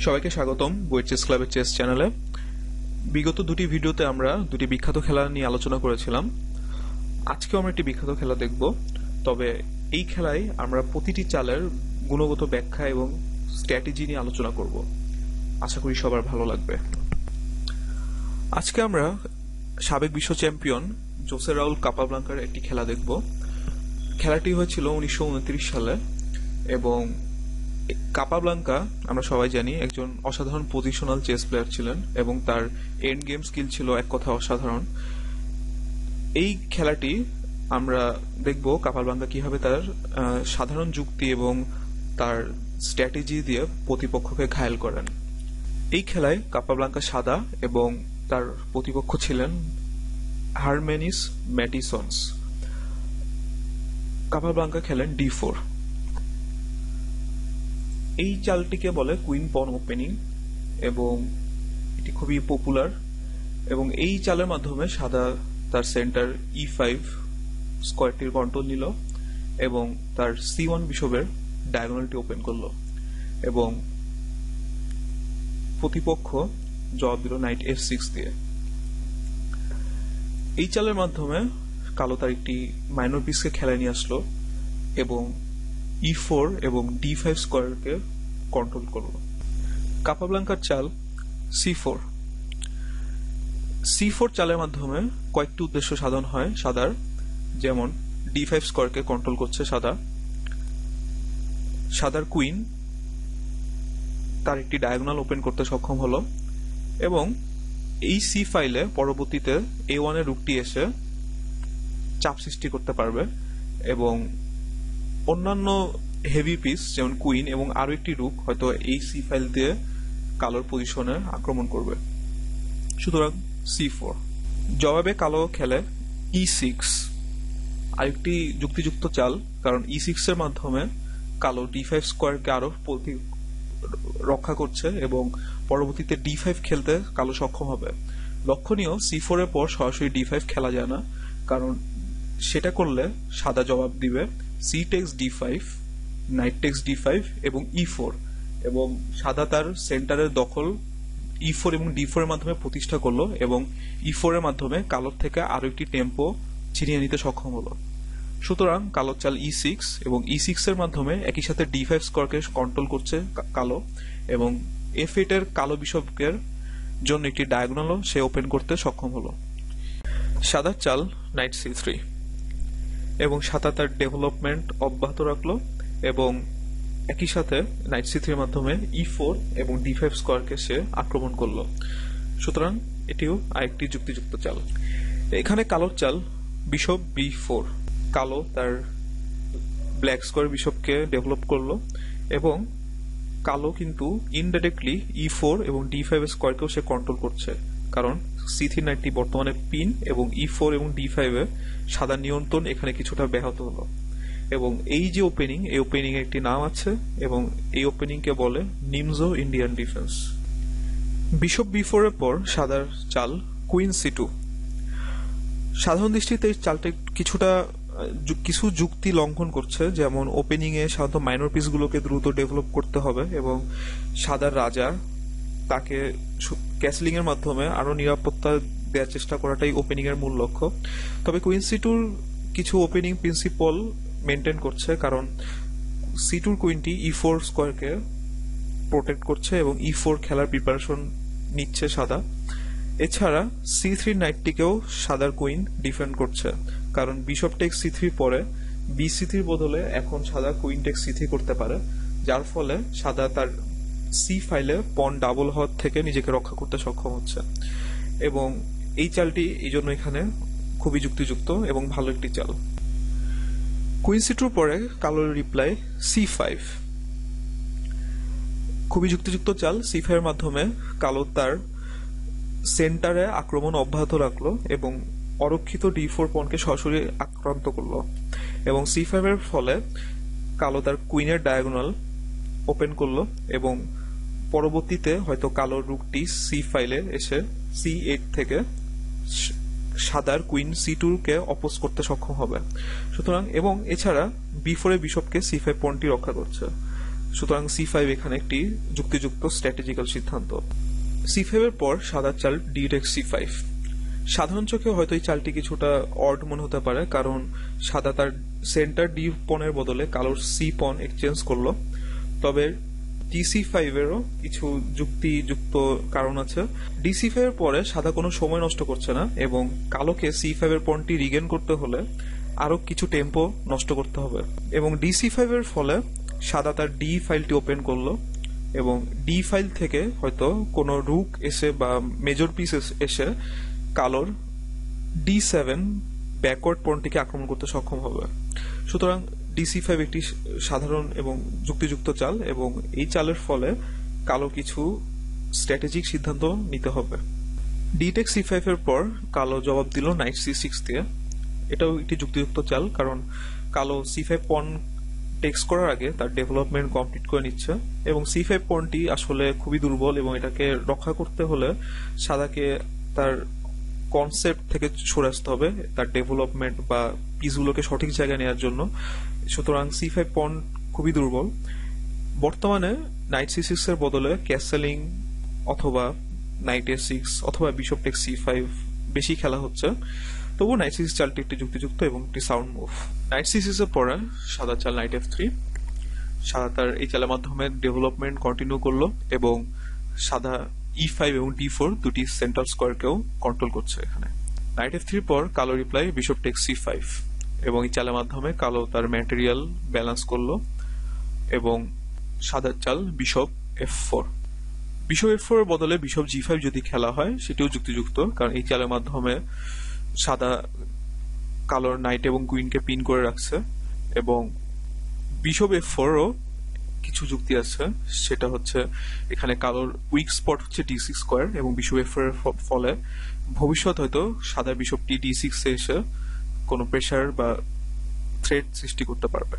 সবাইকে স্বাগতম বুয়েট চেস ক্লাবের চেস চ্যানেলে। বিগত দুটি ভিডিওতে আমরা দুটি বিখ্যাত খেলা নিয়ে আলোচনা করেছিলাম। আজকেও আমরা একটি বিখ্যাত খেলা দেখব, তবে এই খেলায় আমরা প্রতিটি চালের গুণগত ব্যাখ্যা এবং স্ট্র্যাটেজি নিয়ে আলোচনা করব। আশা করি সবার ভালো লাগবে। আজকে আমরা সাবেক বিশ্ব চ্যাম্পিয়ন জোসে রাউল কাপাব্লাঙ্কার একটি খেলা দেখব। খেলাটি হয়েছিল 1929 সালে এবং কাপাব্লাঙ্কা আমরা সবাই জানি একজন অসাধারণ পজিশনাল চেস প্লেয়ার ছিলেন এবং তার এন্ড গেম স্কিল ছিল এক কথা অসাধারণ। এই খেলাটি আমরা দেখব কাপাব্লাঙ্কা কিভাবে তার সাধারণ যুক্তি এবং তার স্ট্র্যাটেজি দিয়ে প্রতিপক্ষকে ঘায়েল করেন। এই খেলায় কাপাব্লাঙ্কা সাদা এবং তার প্রতিপক্ষ ছিলেন হারমেনিস ম্যাটিসন্স। কাপাব্লাঙ্কা খেলেন D4। এই চালটিকে বলে কুইন পন ওপেনিং এবং এটি খুবই পপুলার, এবং এই চালের মাধ্যমে সাদা তার সেন্টার E5 স্কোয়ারটির কন্ট্রোল নিল এবং তার C1 বিশপের ডায়াগোনালটি ওপেন করলো এবং প্রতিপক্ষ জবাব দিল নাইট F6 দিয়ে। এই চালের মাধ্যমে কালো তার একটি মাইনর পিসকে খেলায় নিয়ে আসলো এবং E4 এবং D5 স্কোয়ারকে কন্ট্রোল করলো। কাপাব্লাঙ্কার চাল C4। C4 চালের মাধ্যমে কয়েকটি উদ্দেশ্য সাধন হয় সাদার, যেমন D5 স্কোয়ারকে কন্ট্রোল করছে সাদার কুইন তার একটি ডায়াগোনাল ওপেন করতে সক্ষম হলো এবং এই C ফাইলে পরবর্তীতে A1 এর রুকটি এসে চাপ সৃষ্টি করতে পারবে এবং অন্যান্য হেভি পিস যেমন কুইন এবং আরো একটি রুক হয়তো এই C ফাইল দিয়ে কালোর পজিশনে আক্রমণ করবে। সুতরাং C4। জবাবে কালো খেলে E6, আরেকটি যুক্তিযুক্ত চাল, কারণ E6 এর মাধ্যমে কালো D5 স্কোয়ারকে আরো রক্ষা করছে এবং পরবর্তীতে D5 খেলতে কালো সক্ষম হবে। লক্ষণীয় C4 এর পর সরাসরি D5 খেলা যায় না, কারণ সেটা করলে সাদা জবাব দিবে C takes D5, night text D5 এবং E4, এবং সাদা তার সেন্টারের দখল E4 এবং D4 এর মাধ্যমে প্রতিষ্ঠা করলো এবং E4 এর মাধ্যমে কালোর থেকে আরো একটি টেম্পো ছিনিয়ে নিতে সক্ষম হলো। সুতরাং কালোর চাল E6 এবং E6 এর মাধ্যমে একই সাথে D5 স্কোয়ারকে কন্ট্রোল করছে কালো এবং F8 এর কালো বিশপের জন্য একটি ডায়াগোনালও সে ওপেন করতে সক্ষম হলো। সাদার চাল নাইট C3 এবং সাদা তার ডেভেলপমেন্ট অব্যাহত রাখলো এবং একই সাথে নাইট C3 এর মাধ্যমে E4 এবং D5 স্কোয়ারকে সে আক্রমণ করলো। সুতরাং এটিও আরেকটি যুক্তিযুক্ত চাল। এখানে কালোর চাল বিশপ B4। কালো তার ব্ল্যাক স্কোয়ার বিশপকে ডেভেলপ করলো এবং কালো কিন্তু ইনডাইরেক্টলি E4 এবং D5 স্কোয়ারকেও সে কন্ট্রোল করছে, কারণ C3 নাইটটি বর্তমানে পিন এবং E4 এবং D5 এ সাদা নিয়ন্ত্রণ এখানে কিছুটা ব্যাহত হলো। এবং এই যে ওপেনিং, এই ওপেনিং এর একটি নাম আছে এবং এই ওপেনিং কে বলে নিমজো ইন্ডিয়ান ডিফেন্স। বিশপ B4 এর পর সাদার চাল কুইন C2। সাধারণ দৃষ্টিতে এই চালটা কিছু যুক্তি লঙ্ঘন করছে, যেমন ওপেনিং এ সাধারণত মাইনর পিস গুলোকে দ্রুত ডেভেলপ করতে হবে এবং সাদার রাজা তাকে ক্যাসলিং এর মাধ্যমে আরো নিরাপত্তা দেওয়ার চেষ্টা করাটাই ওপেনিং এর মূল লক্ষ্য। তবে কুইন C2 কিছু ওপেনিং প্রিন্সিপল মেনটেন করছে, কারণ C2 কুইনটি E4 স্কোয়ারকে প্রোটেক্ট করছে এবং E4 খেলার প্রিপারেশন নিচ্ছে সাদা। এছাড়া C3 নাইটটিকেও সাদার কুইন ডিফেন্ড করছে, কারণ বিশপ টেক্স C3 পরে B3 বদলে এখন সাদা কুইন টেক্স C3 করতে পারে, যার ফলে সাদা তার C ফাইলে পন ডাবল হওয়ার থেকে নিজেকে রক্ষা করতে সক্ষম হচ্ছে এবং এই চালটি এই জন্য এখানে খুবই যুক্তিযুক্ত এবং ভালো একটি চাল। কুইন C2 পরে কালোর রিপ্লাই C5। খুবই যুক্তিযুক্ত চাল। C5 এর মাধ্যমে কালো তার সেন্টারে আক্রমণ অব্যাহত রাখলো এবং অরক্ষিত D4 পনকে সরাসরি আক্রান্ত করলো এবং C5 এর ফলে কালো তার কুইনের ডায়াগোনাল ওপেন করলো এবং পরবর্তীতে হয়তো কালোর রুকটি C ফাইলে এসে C8 থেকে সাদার কুইন C2 কে অপোজ করতে সক্ষম হবে। সুতরাং এবং এছাড়া B4 এ বিশপকে C5 পনটি রক্ষা করছে। সুতরাং c5 এখানে একটি যুক্তিযুক্ত স্ট্র্যাটেজিক্যাল সিদ্ধান্ত। c5 এর পর সাদার চাল d টেক c5। সাধারণ চোখে হয়তো এই চালটি কিছুটা অড মনে হতে পারে, কারণ সাদা তার সেন্টার ডি পনের বদলে কালোর সি পন এক্সচেঞ্জ করলো। তবে ডিসি5 এরও কিছু যুক্তিযুক্ত কারণ আছে। ডিসি5 এর পরে সাদা কোনো সময় নষ্ট করছে না, এবং কালোকে c5 এর পনটি রিগেন করতে হলে আরো কিছু টেম্পো নষ্ট করতে হবে, এবং ডিসি5 এর ফলে সাদা তার ডি ফাইলটি ওপেন করলো, এবং ডি ফাইল থেকে হয়তো কোনো রুক এসে বা মেজর পিস এসে কালোর d7 ব্যাকওয়ার্ড পয়েন্টটিকে আক্রমণ করতে সক্ষম হবে। সুতরাং ডিসি5 একটি সাধারণ এবং যুক্তিযুক্ত চাল, এবং এই চালের ফলে কালো কিছু স্ট্র্যাটেজিক সিদ্ধান্ত নিতে হবে। ডি টেক c5 এর পর কালো জবাব দিল নাইট c6 দিয়ে। এটাও একটি যুক্তিযুক্ত চাল, কারণ কালো c5 পন টেক্স করার আগে তার ডেভেলপমেন্ট কমপ্লিট করে নিচ্ছে, এবং c5 পনটি আসলে খুবই দুর্বল, এবং এটাকে রক্ষা করতে হলে সাদাকে তার কনসেপ্ট থেকে সরে আসতে হবে তার ডেভেলপমেন্ট বা পিসগুলোকে সঠিক জায়গায় নেওয়ার জন্য। সুতরাং c5 পন খুবই দুর্বল। বর্তমানে নাইট c6 এর বদলে ক্যাসেলিং অথবা নাইট a6 অথবা বিশপ টেক c5 বেশি খেলা হচ্ছে। তবুও নাইট c6 চালটি একটি যুক্তিযুক্ত এবং একটি সাউন্ড মুভ। নাইট c6 এর পরে সাদা চাল নাইট f3। সাদা তার এই চালের মাধ্যমে ডেভেলপমেন্ট কন্টিনিউ করলো, এবং সাদা e5 এবং d4 দুটি সেন্ট্রাল স্কোয়ারকেও কন্ট্রোল করছে এখানে। নাইট f3 পর কালো রিপ্লাই বিশপ টেক c5, এবং এই চালের মাধ্যমে কালো তার ম্যাটেরিয়াল ব্যালেন্স করলো, এবং সাদার চাল বিশপ f4। বিশপ f4 এর বদলে বিশপ g5 যদি খেলা হয় সেটিও যুক্তিযুক্ত, কারণ এই চালের মাধ্যমে সাদা কালোর নাইট এবং কুইনকে পিন করে রাখছে, এবং বিশপ f4ও কিছু যুক্তি আছে। সেটা হচ্ছে এখানে কালোর উইক স্পট হচ্ছে d6 স্কোয়ার, এবং বিশপ f4 এর ফলে ভবিষ্যৎ হয়তো সাদা বিশপটি d6 এ এসে কোনো প্রেসার বা থ্রেট সৃষ্টি করতে পারবে।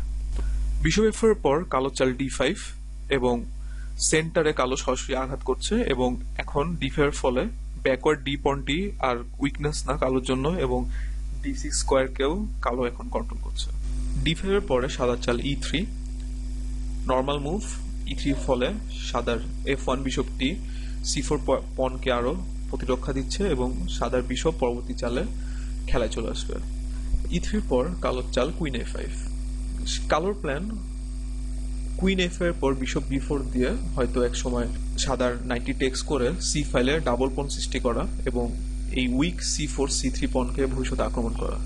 বিশপ f4 এর পর কালো চাল d5, এবং সেন্টারে কালো সরাসরি আঘাত করছে, এবং এখন d5 এর ফলে ব্যাকওয়ার্ড ডি পনটি আর উইকনেস না কালোর জন্য, এবং d6 স্কোয়ারকেও কালো এখন কন্ট্রোল করছে। d5 এর পরে সাদার চাল e3। নর্মাল মুভ e3 ফলে সাদার f1 বিশপটি c4 পনকে আরো প্রতিরক্ষা দিচ্ছে, এবং সাদার বিশপ পরবর্তী চালে খেলায় চলে আসবে। e3 পর কালোর চাল কুইন a5। কালোর প্ল্যান কুইন a5 এর পর বিশপ b4 দিয়ে হয়তো এক সময় সাদার নাইটটি টেক্স করে সি ফাইলে ডাবল পন সৃষ্টি করা, এবং এই উইক c4 c3 পনকে ভবিষ্যতে আক্রমণ করা।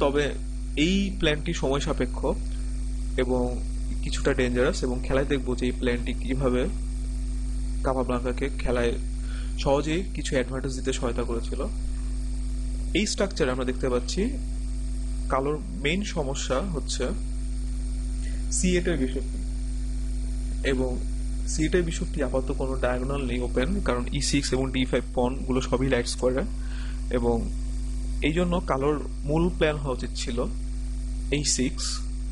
তবে এই প্ল্যানটি সময় সাপেক্ষ এবং কিছুটা ডেঞ্জারাস, এবং খেলায় দেখবো যে এই প্ল্যানটি কিভাবে কাপাব্লাঙ্কাকে খেলায় সহজেই কিছু অ্যাডভান্টেজ দিতে সহায়তা করেছিল। এই স্ট্রাকচারে আমরা দেখতে পাচ্ছি কালোর মেইন সমস্যা হচ্ছে c8 এর বিশপটি, এবং c8 এর বিশপটি আপাতত কোনো ডায়াগোনাল নেই ওপেন, কারণ e6 এবং d5 পন গুলো সবই লাইট স্কোয়ারে, এবং এই জন্য কালোর মূল প্ল্যান হওয়া উচিত ছিল a6,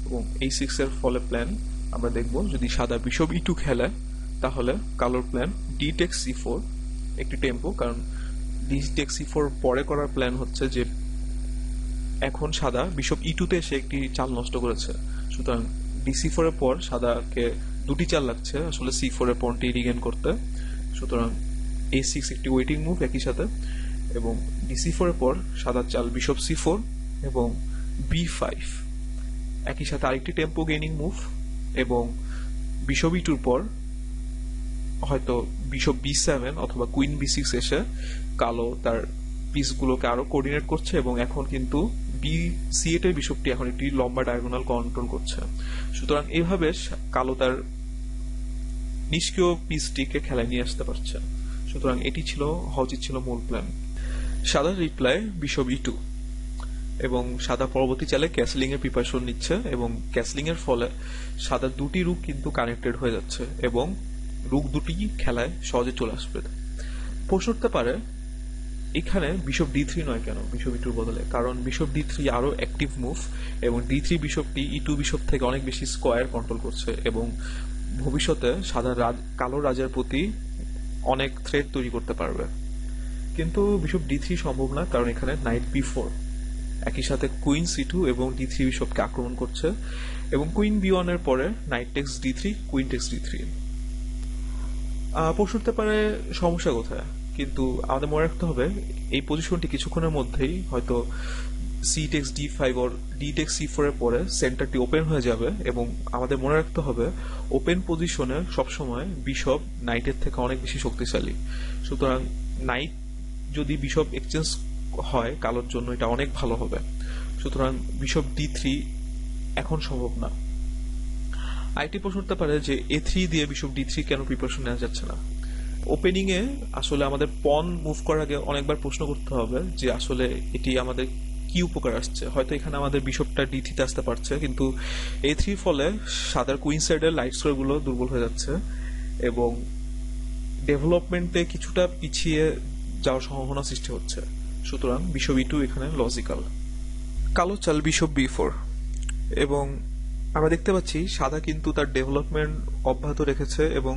এবং a6 এর ফলে প্ল্যান আমরা দেখব যদি সাদা বিশপ e2 খেলে তাহলে কালোর প্ল্যান d টেক c4 একটি টেম্পো, কারণ d টেক c4 পরে করার প্ল্যান হচ্ছে যে এখন সাদা বিশপ e2 তে এসে একটি চাল নষ্ট করেছে, সুতরাং d4 এর পর সাদাকে দুটি চাল লাগছে আসলে c4 এর পনটি রিগেন করতে। সুতরাং a6 একটি ওয়েটিং মুভ একই সাথে, এবং d4 এর পর সাদার চাল বিশপ c4 এবং b5 একই সাথে আরেকটি টেম্পো গেইনিং মুভ, এবং বিশপ e2 এর পর হয়তো বিশপ b7 অথবা কুইন b6 এসে কালো তার পিসগুলোকে আরো কোঅর্ডিনেট করছে, এবং এখন কিন্তু c8 এর বিশপটি এখন একটি লম্বা ডায়াগোনাল কন্ট্রোল করছে। সুতরাং এইভাবে কালো তার নিষ্ক্রিয় পিসটিকে খেলায় নিয়ে আসতে পারছে। সুতরাং এটি হওয়া উচিত ছিল মূল প্ল্যান। সাদার রিপ্লাই বিশপ e2, এবং সাদা পরবর্তী চালে ক্যাসলিং এর প্রিপারেশন নিচ্ছে, এবং ক্যাসলিং এর ফলে সাদার দুটি রুক কিন্তু কানেক্টেড হয়ে যাচ্ছে, এবং রুক দুটি খেলায় সহজে চলে আসবে। প্রশ্ন উঠতে পারে এখানে বিশপ d3 নয় কেন বিশপ e2 এর বদলে, কারণ বিশপ d3 আরো অ্যাক্টিভ মুভ, এবং d3 বিশপটি e2 বিশপ থেকে অনেক বেশি স্কোয়ার কন্ট্রোল করছে, এবং ভবিষ্যতে সাদা কালো রাজার প্রতি অনেক থ্রেট তৈরি করতে পারবে। কিন্তু বিশপ d3 সম্ভব না, কারণ এখানে নাইট b4, একই সাথে কুইন C2 এবং D3 বিশপকে আক্রমণ করছে, এবং কুইন B1 এর পরে night text D3, queen text D3। প্রশ্ন উঠতে পারে সমস্যা কোথায়, কিন্তু আমাদের মনে রাখতে হবে এই পজিশনটি কিছুক্ষণের মধ্যেই হয়তো C takes D5 or D takes C4 এর পরে সেন্টারটি ওপেন হয়ে যাবে, এবং আমাদের মনে রাখতে হবে ওপেন পজিশনে সবসময় বিশপ নাইটের থেকে অনেক বেশি শক্তিশালী। সুতরাং নাইট যদি বিশপ এক্সচেঞ্জ হয় কালোর জন্য এটা অনেক ভালো হবে। সুতরাং বিশপ D3 এখন সম্ভব না। আরেকটি প্রশ্ন উঠতে পারে যে A3 দিয়ে বিশপ D3 কেন প্রিপারেশন নেওয়া যাচ্ছে না। ওপেনিং এ আসলে আমাদের পন মুভ করার আগে অনেকবার প্রশ্ন করতে হবে যে আসলে এটি আমাদের কি উপকার আসছে। হয়তো এখানে আমাদের বিশপটা D3 তে আসতে পারছে, কিন্তু A3 ফলে সাদার কুইন সাইডের লাইট স্কোয়ার গুলো দুর্বল হয়ে যাচ্ছে এবং ডেভেলপমেন্টে কিছুটা পিছিয়ে যাওয়ার সম্ভাবনা সৃষ্টি হচ্ছে। সুতরাং বিশপ E2 এখানে লজিক্যাল। কালো চাল বিশপ B4, এবং আমরা দেখতে পাচ্ছি সাদা কিন্তু তার ডেভেলপমেন্ট অব্যাহত রেখেছে এবং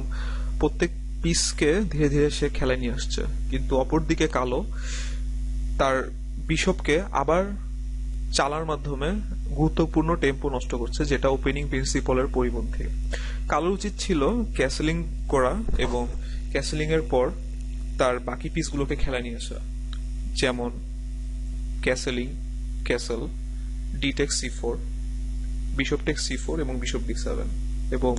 প্রত্যেক পিসকে ধীরে ধীরে সে খেলায় নিয়ে আসছে, কিন্তু অপরদিকে কালো তার বিশপকে আবার চালার মাধ্যমে গুরুত্বপূর্ণ টেম্পো নষ্ট করছে, যেটা ওপেনিং প্রিন্সিপালের পরিপন্থী। কালোর উচিত ছিল ক্যাসেলিং করা এবং ক্যাসেলিং এর পর তার বাকি পিসগুলোকে খেলায় নিয়ে আসা, যেমন castling, castle, D takes C4, bishop takes C4 এবং বিশপ D7, এবং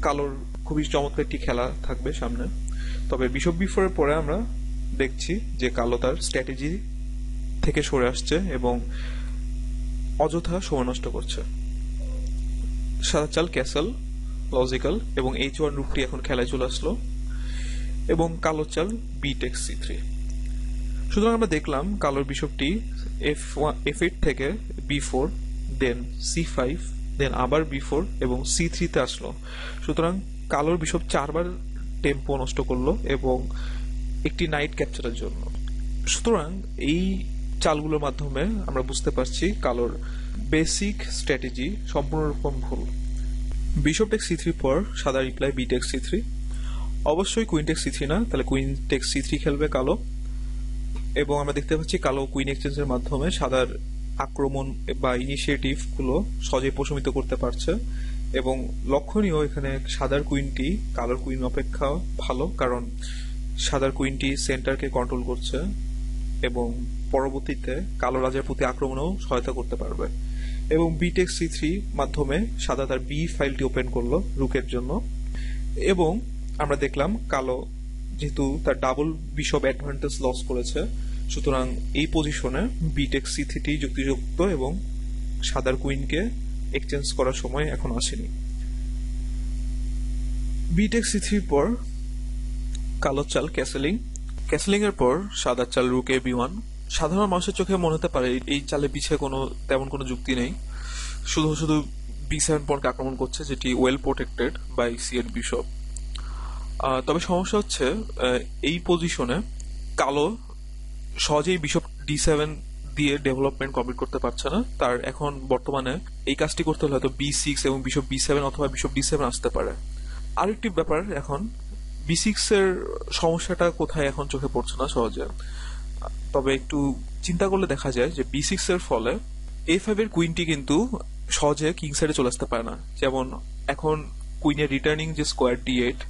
কালোর খুবই চমৎকার একটি খেলা থাকবে সামনে। তবে বিশপ B4 এর পরে আমরা দেখছি যে কালো তার স্ট্র্যাটেজি থেকে সরে আসছে এবং অযথা সময় নষ্ট করছে। সাদা চাল ক্যাসেল লজিক্যাল, এবং H1 রুটটি এখন খেলায় চলে আসলো, এবং কালো চাল বি টেক্স C3। সুতরাং আমরা দেখলাম কালোর বিশপটি F8 থেকে B4, দেন C5, দেন আবার B4 এবং C3 তে আসলো। সুতরাং কালোর বিশপ 4বার টেম্পো নষ্ট করলো এবং একটি নাইট ক্যাপচারের জন্য। সুতরাং এই চালগুলোর মাধ্যমে আমরা বুঝতে পারছি কালোর বেসিক স্ট্র্যাটেজি সম্পূর্ণরূপে ভুল। বিশপ টেক্স C3 পর সাদা রিপ্লাই বি টেক্স C3, অবশ্যই কুইন টেক্স C3 না, তাহলে কুইন টেক্স C3 খেলবে কালো, এবং আমরা দেখতে পাচ্ছি কালো কুইন এক্সচেঞ্জের মাধ্যমে সাদার আক্রমণ বা ইনিশিয়েটিভ গুলো সহজে প্রশমিত করতে পারছে। এবং লক্ষণীয় এখানে সাদার কুইনটি কালোর কুইন অপেক্ষা ভালো, কারণ সাদার কুইনটি সেন্টারকে কন্ট্রোল করছে এবং পরবর্তীতে কালো রাজার প্রতি আক্রমণেও সহায়তা করতে পারবে। এবং বি টেক্স C3 মাধ্যমে সাদা তার বি ফাইলটি ওপেন করলো রুকের জন্য, এবং আমরা দেখলাম কালো যেহেতু তার ডাবল বিশপ অ্যাডভান্টেজ লস করেছে, সুতরাং এই পজিশনে বি টেক্স C3 যুক্তিযুক্ত এবং সাদার কুইনকে এক্সচেঞ্জ করার সময় এখন আসেনি। বি টেক্স C3 পর কালো চাল ক্যাসেলিং, ক্যাসেলিং এর পর সাদার চাল রুক B1। সাধারণ মানুষের চোখে মনে হতে পারে এই চালে পিছিয়ে তেমন কোনো যুক্তি নেই, শুধু শুধু B7 পরকে আক্রমণ করছে, যেটি well protected by C8 bishop. তবে সমস্যা হচ্ছে এই পজিশনে কালো সহজেই বিশপ D7 দিয়ে ডেভেলপমেন্ট কমপ্লিট করতে পারছে না। তার এখন বর্তমানে এই কাজটি করতে হলে হয়তো B6 এবং বিশপ B7 অথবা বিশপ D7 আসতে পারে। আরেকটি ব্যাপার, এখন B6 এর সমস্যাটা কোথায় এখন চোখে পড়ছে না সহজে, তবে একটু চিন্তা করলে দেখা যায় যে B6 এর ফলে A5 এর কুইনটি কিন্তু সহজে কিং সাইডে চলে আসতে পারে না। যেমন এখন কুইনের রিটার্নিং যে স্কোয়ার D8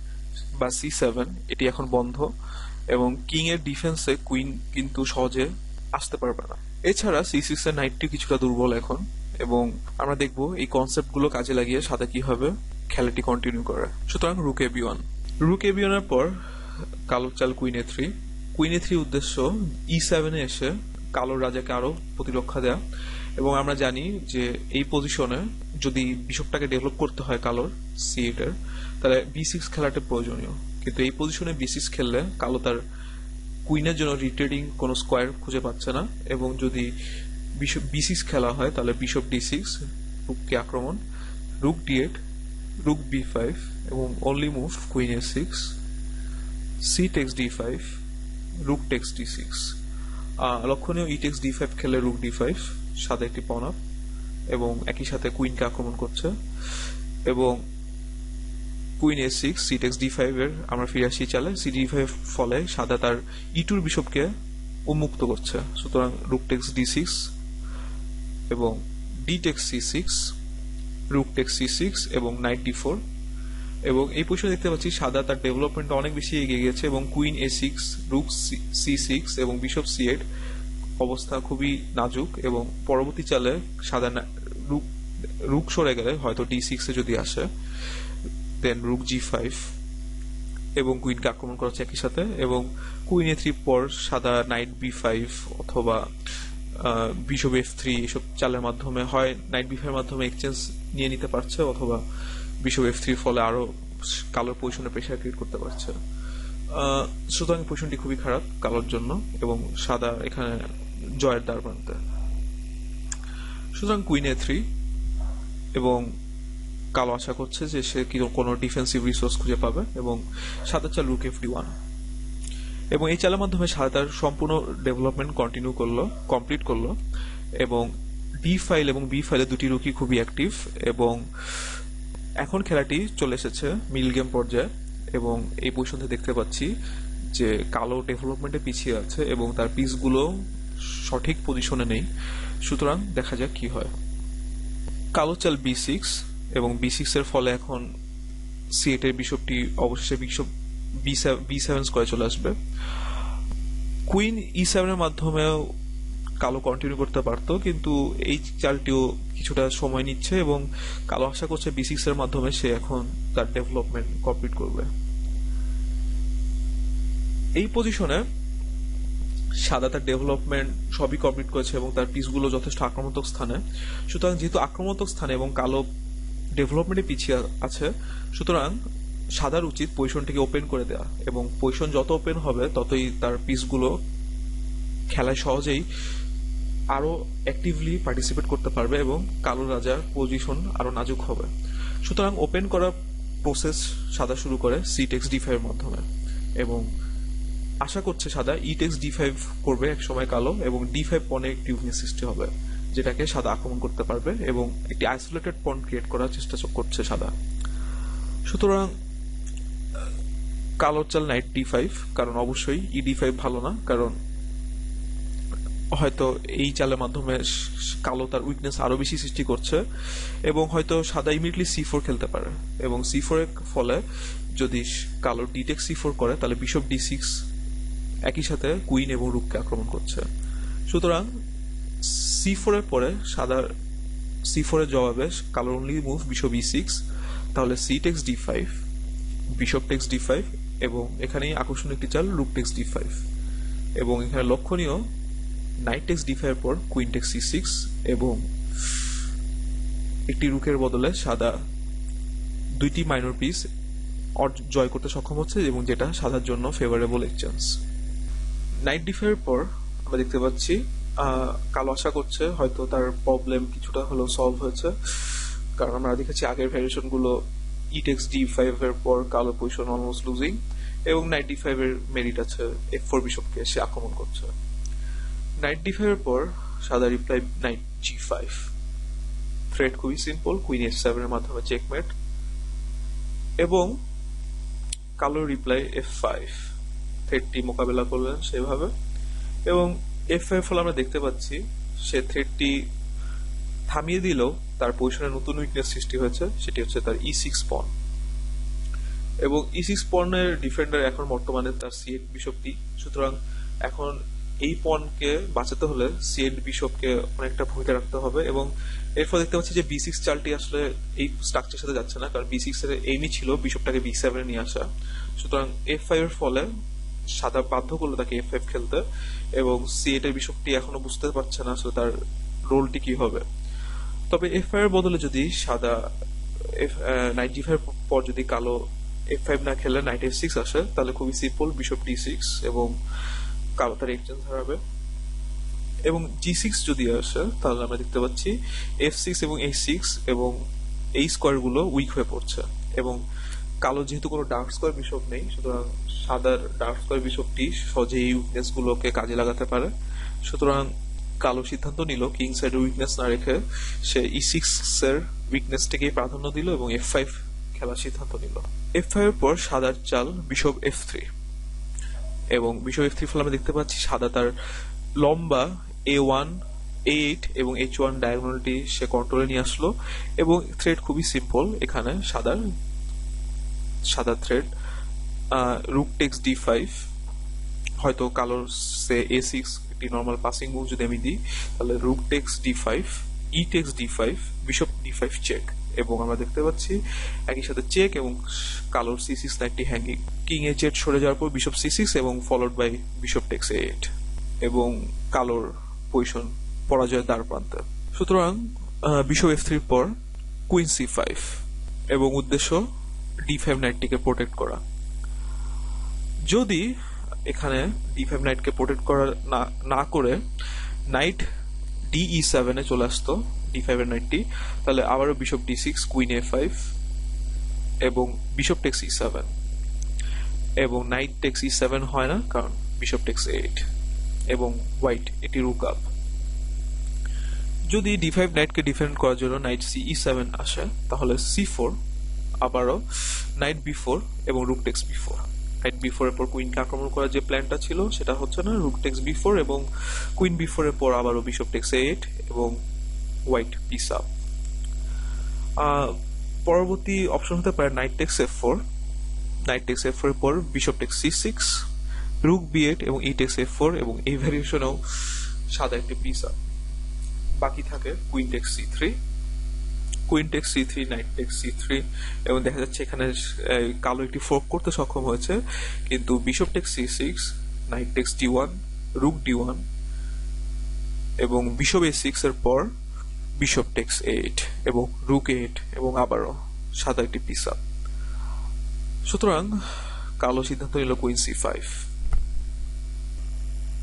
বা C7 এটি এখন বন্ধ, এবং কিং এর ডিফেন্সে কুইন কিন্তু সহজে আসতে পারবে না। এছাড়া C6 এর নাইটটি কিছুটা দুর্বল এখন, এবং আমরা দেখবো এই কনসেপ্ট গুলো কাজে লাগিয়ে সাদা কিভাবে খেলাটি কন্টিনিউ করে। সুতরাং রুক B1, রুক B1 এর পর কালো চাল কুইন A3, কুইন A3 উদ্দেশ্য E7 এ এসে কালোর রাজাকে আরো প্রতিরক্ষা দেয়া, এবং আমরা জানি যে এই পজিশনে যদি বিশপটাকে ডেভেলপ করতে হয় কালোর C8 এর, তাহলে B6 খেলাটা প্রয়োজনীয়, কিন্তু এই পজিশনে B6 খেললে কালো তার কুইনের জন্য রিট্রেডিং কোনো স্কোয়ার খুঁজে পাচ্ছে না, এবং যদি বিশপ B6 খেলা হয় তাহলে বিশপ D6, রুককে আক্রমণ, রুক D8, রুক B5 এবং only move queen A6, C takes D5, rook takes D6। লক্ষণীয় E টেক্স D5 খেলে রুক D5, সাদা একটি পন আপ, এবং একই সাথে কুইনকে আক্রমণ করছে, এবং queen A6, C takes D5 এর আমরা ফিরে আসি চালে, C D5 ফলে সাদা তার E2 বিশপকে উন্মুক্ত করছে। সুতরাং রুক টেক্স D6, এবং ডি টেক্স সি6, রুক টেক্স সি6 এবং নাইট ডি4। এবং এই পজিশনে দেখতে পাচ্ছি সাদা তার ডেভেলপমেন্ট অনেক বেশি এগিয়ে গেছে এবং কুইন a6, রুক c6 এবং বিশপ c8 অবস্থা খুবই নাজুক। এবং পরবর্তী চালে সাদা রুক সরে গেলে হয়তো d6 এ যদি আসে, দেন রুক g5 এবং কুইনকে আক্রমণ করা হচ্ছে একই সাথে। এবং কুইন a3 পর সাদা নাইট b5 অথবা বিশপ f3 এসব চালের মাধ্যমে হয় নাইট b5 এর মাধ্যমে এক্সচেঞ্জ নিয়ে নিতে পারছে, অথবা বিশপ f3 ফলে আরো কালোর পজিশনে প্রেসার ক্রিয়েট করতে পারছে। সুতরাং পজিশনটি খুবই খারাপ কালোর জন্য এবং সাদা এখানে জয়ের দ্বার প্রান্তে। সুতরাং কুইন a3 এবং কালো আশা করছে যে সে কোনো ডিফেন্সিভ রিসোর্স খুঁজে পাবে এবং সাদা চাল রুক fd1। এবং এই চালের মাধ্যমে সাদা তার সম্পূর্ণ ডেভেলপমেন্ট কমপ্লিট করলো এবং ডি ফাইল এবং বি ফাইলে দুটি রুকই খুবই অ্যাক্টিভ। এবং এখন খেলাটি চলে এসেছে মিডল গেম পর্যায়ে এবং এই পজিশনে দেখতে পাচ্ছি যে কালো ডেভেলপমেন্টে পিছিয়ে আছে এবং তার পিসগুলো সঠিক পজিশনে নেই। সুতরাং দেখা যাক কি হয়। কালো চাল b6 এবং b6 এর ফলে এখন c8 এর বিশপটি অবশেষে বিশপ b7 স্কোয়ারে চলে আসবে। কুইন e7 এর মাধ্যমেও কালো কন্টিনিউ করতে পারতো, কিন্তু এই চালটিও কিছুটা সময় নিচ্ছে এবং কালো আশা করছে b6 এর মাধ্যমে সে এখন তার ডেভেলপমেন্ট কমপ্লিট করবে। এই পজিশনে সাদা তার ডেভেলপমেন্ট সবই কমপ্লিট করেছে এবং তার পিসগুলো যথেষ্ট আক্রমণাত্মক স্থানে। সুতরাং যেহেতু আক্রমণাত্মক স্থানে এবং কালো ডেভেলপমেন্টে পিছিয়ে আছে, সুতরাং সাদার উচিত পজিশনটিকে ওপেন করে দেওয়া এবং পজিশন যত ওপেন হবে ততই তার পিসগুলো খেলায় সহজেই আরো অ্যাক্টিভলি পার্টিসিপেট করতে পারবে এবং কালো রাজার পজিশন আরো নাজুক হবে। সুতরাং ওপেন করার প্রসেস সাদা শুরু করে সি টেক্স ডি5 এর মাধ্যমে এবং আশা করছে সাদা ই টেক্স ডি5 করবে এক সময় কালো এবং ডি5 পনে একটি উইকনেস সৃষ্টি হবে যেটাকে সাদা আক্রমণ করতে পারবে এবং একটি আইসোলেটেড পন ক্রিয়েট করার চেষ্টা করছে সাদা। সুতরাং কালোর চাল নাইট ডি5, কারণ অবশ্যই ই ডি5 ভালো না, কারণ হয়তো এই চালের মাধ্যমে কালো তার উইকনেস আরো বেশি সৃষ্টি করছে এবং হয়তো সাদা ইমিডিয়েটলি c4 খেলতে পারে এবং c4 এর ফলে যদি কালো ডি টেক্স c4 করে তাহলে বিশপ d6 একই সাথে কুইন এবং রুককে আক্রমণ করছে। সুতরাং c4 এর পরে সাদার c4 এর জবাবে কালোর অনলি মুভ বিশপ e6, তাহলে c takes d5, bishop text d5 এবং এখানেই আকর্ষণীয় একটি চাল রুক টেক্স d5 এবং এখানে লক্ষণীয় নাইট টেক্স d5 এর পর কুইন টেক্স c6 এবং একটি রুকের বদলে সাদা দুইটি মাইনর পিস জয় করতে সক্ষম হচ্ছে এবং যেটা সাদার জন্য ফেভারেবল এক্সচেঞ্জ। নাইট d5 এর পর আমরা দেখতে পাচ্ছি কালো আশা করছে হয়তো তার প্রবলেম কিছুটা হলেও সলভ হয়েছে, কারণ আমরা দেখেছি আগের ভ্যারিয়েশন গুলো ই টেক্স d5 এর পর কালো পজিশন অলমোস্ট লুজিং এবং নাইট d5 এর মেরিট আছে f4 বিশপকে সে আক্রমণ করছে। নাইট d5 এর পর সাদা রিপ্লাই নাইট g5, থ্রেড খুবই সিম্পল, কুইন f7 এর মাধ্যমে চেকমেট এবং কালো রিপ্লাই f5, থ্রেডটি মোকাবেলা করলেন সেভাবে এবং f5 ফলে আমরা দেখতে পাচ্ছি সে থ্রেডটি থামিয়ে দিলেও তার পজিশনে নতুন উইকনেস সৃষ্টি হয়েছে, সেটি হচ্ছে তার e6 পন এবং e6 পনের ডিফেন্ডার এখন বর্তমানে তার c8 বিশপটি। সুতরাং এখন এই পনকে বাঁচাতে হলে c8 বিশপকে অনেকটা ভূমিকা রাখতে হবে এবং এরপর দেখতে পাচ্ছি যে b6 চালটি আসলে এই স্ট্রাকচারের সাথে যাচ্ছে না, কারণ b6 এর এইমই ছিল বিশপটাকে b7 এ নিয়ে আসা। সুতরাং f5 এর ফলে সাদা বাধ্য করলো তাকে f5 খেলতে এবং c8 এর বিশপটি এখনো বুঝতে পারছে না আসলে তার রোলটি কি হবে। তবে f5 এর বদলে যদি সাদা নাইট g5 পর যদি কালো f5 না খেলে নাইট f6 আসে তাহলে খুবই সিম্পল, বিশপ d6 এবং কালো তার এক্সচেঞ্জ হারাবে এবং g6 যদি আসে তাহলে আমরা দেখতে পাচ্ছি f6 এবং h6 এবং এই স্কোয়ার গুলো উইক হয়ে পড়ছে এবং কালো যেহেতু কোনো ডার্ক স্কোয়ার বিশপ নেই, সুতরাং সাদার ডার্ক স্কোয়ার বিশপটি সহজেই এই উইকনেস গুলোকে কাজে লাগাতে পারে। সুতরাং কালো সিদ্ধান্ত নিল কিং সাইড উইকনেস না রেখে সে e6 এর উইকনেসটিকে প্রাধান্য দিল এবং f5 খেলার সিদ্ধান্ত নিল। f5 এর পর সাদার চাল বিশপ f3 এবং বিশপ f3 ফলে আমরা দেখতে পাচ্ছি সাদা তার লম্বা a1 A8 এবং H1 ডায়াগোনালটি সে কন্ট্রোলে নিয়ে আসলো এবং থ্রেড খুবই সিম্পল। এখানে সাদা থ্রেড রুক টেক্স D5, হয়তো কালোর সে A6 একটি নর্মাল পাসিং মুভ যদি আমি দিই তাহলে rook takes D5, E takes D5, bishop D5 check, এবং আমরা দেখতে পাচ্ছি একই সাথে চেক এবং কালোর C6 একটি হ্যাঙ্গিং। কিং H8 সরে যাওয়ার পর বিশপ C6 এবং followed by bishop text A8 এবং কালোর পজিশন পরাজয়ের দ্বার প্রান্তে। সুতরাং বিশপ F3 পর কুইন C5 এবং উদ্দেশ্য D5 নাইটটিকে প্রোটেক্ট করা। যদি এখানে D5 নাইটকে প্রোটেক্ট করা না করে নাইট DE7 এ চলে আসতো D5 এর নাইটটি, তাহলে আবারও বিশপ D6, কুইন A5 এবং বিশপ টেক্স E7 এবং নাইট টেক্স E7 হয় না কারণ বিশপ টেক্স A8 এবং হোয়াইট এটি রুক আপ। যদি D5 নাইটকে ডিফেন্ড করার জন্য নাইট CE7 আসে তাহলে C4, আবারও নাইট B4 এবং রুক টেক্স B4। নাইট B4 এর পর কুইনকে আক্রমণ করার যে প্ল্যানটা ছিল সেটা হচ্ছে না, রুক টেক্স B4 এবং কুইন B4 এর পর আবারও বিশপ টেক্স A8 এবং হোয়াইট পিস আপ। পরবর্তী অপশন হতে পারে night text F4, night text F4 এর পর বিশপ টেক্স C6, রুক B8 এবং ই টেক্স F4 এবং এই ভ্যারিয়েশনেও সাদা একটি পিস আপ। বাকি থাকে queen text C3, queen text C3, night text C3 এবং দেখা যাচ্ছে এখানে কালো একটি ফোর্ক করতে সক্ষম হয়েছে, কিন্তু bishop text C6, night text D1, রুক D1 এবং বিশপ A6 এর পর বিশপ টেক্স A8 এবং রুক A8 এবং আবারও সাদা একটি পিস আপ। সুতরাং কালো সিদ্ধান্ত নিল কুইন C5।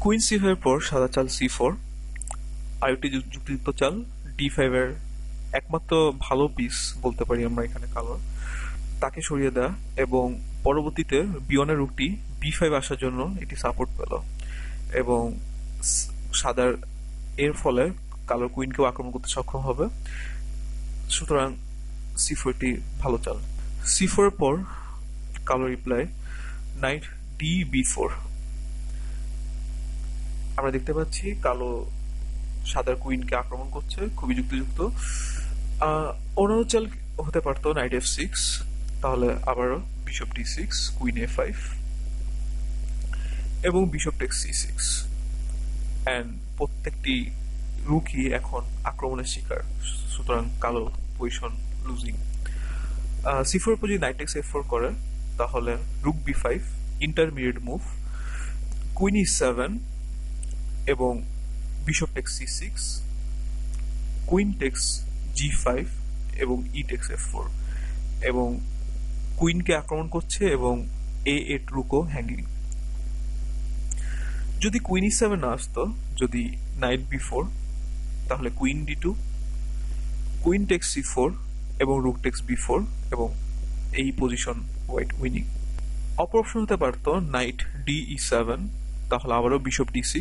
কুইন C5 এর পর সাদা চাল C4, আরেকটি যুক্তিযুক্ত চাল D5 এর একমাত্র ভালো পিস বলতে পারি আমরা এখানে কালোর, তাকে সরিয়ে দেয়া এবং পরবর্তীতে B1 এর রুকটি B5 আসার জন্য এটি সাপোর্ট পেল এবং সাদার এর ফলে কালোর কুইনকেও আক্রমণ করতে সক্ষম হবে। সুতরাং C4 টি ভালো চাল। C4 এর পর কালো রিপ্লাই নাইট DB4। আমরা দেখতে পাচ্ছি কালো সাদার কুইনকে আক্রমণ করছে, খুবই যুক্তিযুক্ত। অন্য চাল হতে পারতো নাইট F6, তাহলে আবারও বিশপ D6, কুইন A5 এবং বিশপ টেক্স C6 এন্ড প্রত্যেকটি রুকই এখন আক্রমণের শিকার, সুতরাং কালো পজিশন লুজিং। C4 এর পর যদি নাইট টেক্স F4 করে তাহলে রুক B5, intermediate move, queen E7 এবং bishop text C6, queen text G5 এবং ই টেক্স F4 এবং কুইনকে আক্রমণ করছে এবং A8 রুকও হ্যাঙ্গিং। যদি কুইন E7 না আসতো, যদি নাইট B4, তাহলে queen D2, queen text C4 এবং রুক টেক্স B4 এবং এই পজিশন হোয়াইট উইনিং। অপর অপশন হতে পারতো নাইট DE7, তাহলে আবারও বিশপ D6,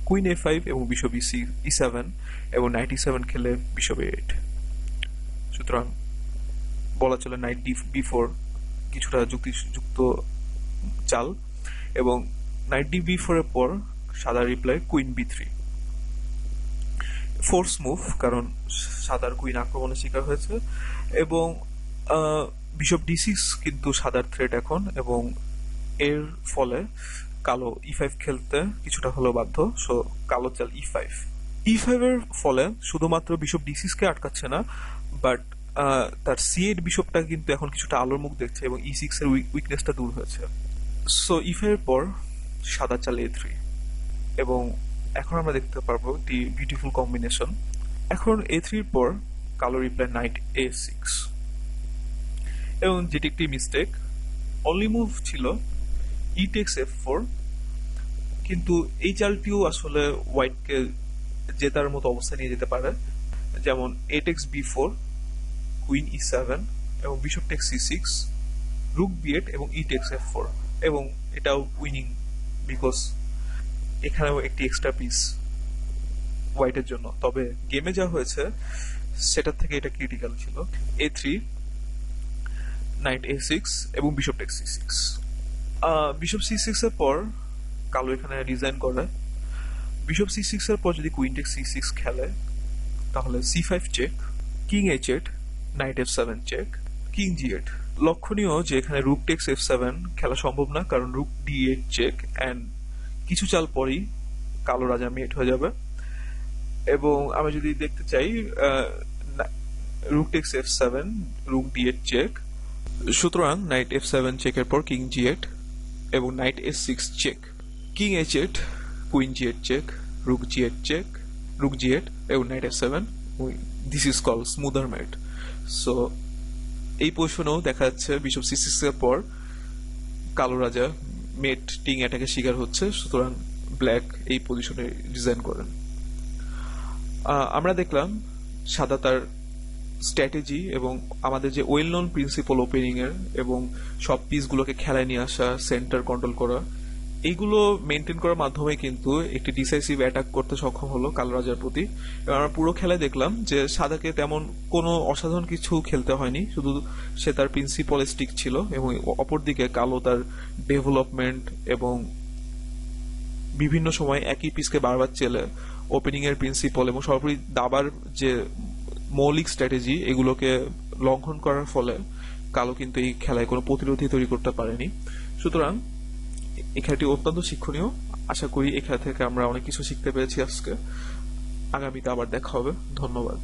কুইন A5 এবং বিশপ E7 এবং নাইট E7 খেলে বিশপ A8। সুতরাং বলা চলে নাইট B4 কিছুটা যুক্তিযুক্ত চাল এবং নাইট B4 এর পর সাদা reply queen B3, force move কারণ সাদার কুইন আক্রমণের শিকার হয়েছে এবং বিশপ D6 কিন্তু সাদার থ্রেট এখন এবং এর ফলে কালো E5 খেলতে কিছুটা হলেও বাধ্য। সো কালো চাল E5। E5 এর ফলে শুধুমাত্র বিশপ D6 কে আটকাচ্ছে না, বাট তার C8 বিশপটা কিন্তু এখন কিছুটা আলোর মুখ দেখছে এবং E6 এর উইকনেসটা দূর হয়েছে। সো E5 এর পর সাদা চাল A3 এবং এখন আমরা দেখতে পারবো একটি বিউটিফুল কম্বিনেশন। এখন A3 এর পর কালো রিপ্লাই নাইট A6 এবং যেটি একটি মিস্টেক। অনলি মুভ ছিল ই টেক্স F4, কিন্তু এই চালটিও আসলে হোয়াইটকে জেতার মতো অবস্থা নিয়ে যেতে পারে, যেমন A text B4, queen E7 এবং বিশপ টেক্স C6, রুক B8 এবং ই টেক্স F4 এবং এটাও উইনিং বিকজ এখানেও একটি এক্সট্রা পিস হোয়াইটের জন্য। তবে গেমে যা হয়েছে সেটার থেকে এটা ক্রিটিক্যাল ছিল। A3, নাইট A6 এবং bishop text C6। Bishop C6 এর পর কালো এখানে ডিজাইন করে বিশপ সি সিক্স এর পর যদি কুইন টেক সি সিক্স খেলে তাহলে C five check, king H eight, knight F seven check, king G eight. লক্ষণীয় যে এখানে রুক টেক্স এফ সেভেন খেলা সম্ভব না, কারণ rook D eight check and কিছু চাল পরেই কালো রাজা মেট হয়ে যাবে। এবং আমি যদি দেখতে চাই rook takes F seven, rook D eight check, সুতরাং নাইট এফ সেভেন চেকের পর কিং জি এইট এবং knight S six check, king H eight, queen G eight check, rook G eight check, rook G eight এবং knight F seven. This is call smother mate. So এই পজিশনেও দেখা যাচ্ছে bishop C six এর পর কালো রাজা মেট টিং অ্যাটাকের শিকার হচ্ছে, সুতরাং ব্ল্যাক এই পজিশনে ডিজাইন করেন। আমরা দেখলাম সাদা তার স্ট্র্যাটেজি এবং আমাদের যে ওয়েল নোন প্রিন্সিপাল ওপেনিং এর এবং সব পিসগুলোকে খেলায় নিয়ে আসা, সেন্টার কন্ট্রোল করা, এইগুলো মেনটেন করার মাধ্যমে কিন্তু একটি ডিসাইসিভ অ্যাটাক করতে সক্ষম হলো কালো রাজার প্রতি। এবং আমরা পুরো খেলায় দেখলাম যে সাদাকে তেমন কোনো অসাধারণ কিছু খেলতে হয়নি, শুধু সে তার প্রিন্সিপাল স্টিক ছিল এবং অপরদিকে কালো তার ডেভেলপমেন্ট এবং বিভিন্ন সময় একই পিসকে বারবার চেলে ওপেনিং এর প্রিন্সিপাল এবং সর্বোপরি দাবার যে মৌলিক স্ট্র্যাটেজি এগুলোকে লঙ্ঘন করার ফলে কালো কিন্তু এই খেলায় কোনো প্রতিরোধী তৈরি করতে পারেনি। সুতরাং এই খেলাটি অত্যন্ত শিক্ষণীয়। আশা করি এই খেলা থেকে আমরা অনেক কিছু শিখতে পেরেছি আজকে। আগামীতে আবার দেখা হবে। ধন্যবাদ।